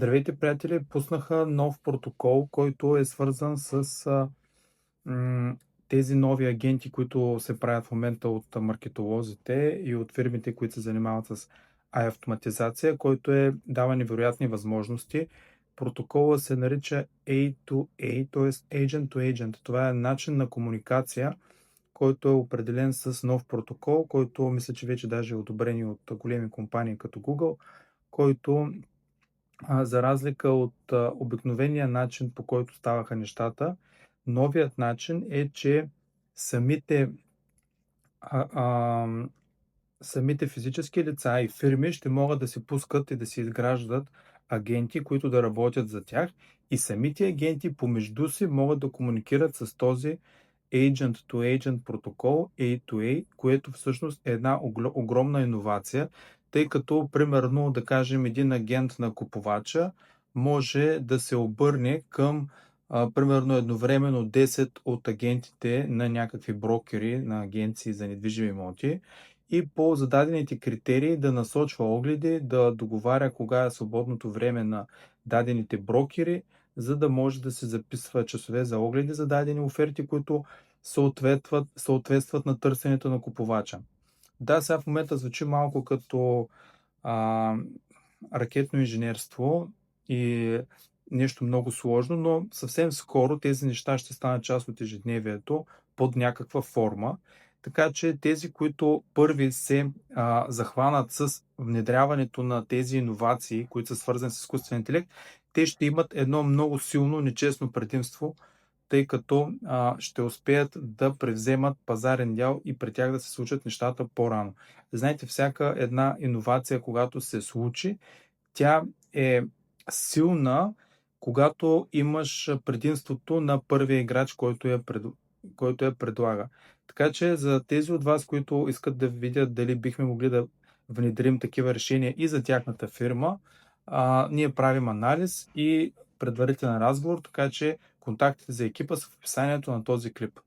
Здравейте, приятели! Пуснаха нов протокол, който е свързан с м, тези нови агенти, които се правят в момента от маркетолозите и от фирмите, които се занимават с автоматизация, който дава невероятни възможности. Протокола се нарича A2A, т.е. Agent to Agent. Това е начин на комуникация, който е определен с нов протокол, който мисля, че вече даже е одобрен и от големи компании като Google, който за разлика от обикновения начин, по който ставаха нещата, новият начин е, че самите, а, ам, самите физически лица и фирми ще могат да се пускат и да се изграждат агенти, които да работят за тях, и самите агенти помежду си могат да комуникират с този Agent-to-Agent протокол A2A, което всъщност е една огромна иновация, тъй като, примерно, да кажем, един агент на купувача може да се обърне към, примерно, едновременно 10 от агентите на някакви брокери, на агенции за недвижими имоти, и по зададените критерии да насочва огледи, да договаря кога е свободното време на дадените брокери, за да може да се записва часове за огледи за дадени оферти, които съответстват на търсенето на купувача. Да, сега в момента звучи малко като а, ракетно инженерство и нещо много сложно, но съвсем скоро тези неща ще станат част от ежедневието под някаква форма. Така че тези, които първи се захванат с внедряването на тези иновации, които са свързани с изкуствен интелект, те ще имат едно много силно нечестно предимство, тъй като ще успеят да превземат пазарен дял и при тях да се случат нещата по-рано. Знаете, всяка една иновация, когато се случи, тя е силна, когато имаш предимството на първия играч, който я предлага. Така че за тези от вас, които искат да видят дали бихме могли да внедрим такива решения и за тяхната фирма, ние правим анализ и предварителен разговор, така че контактите за екипа са в описанието на този клип.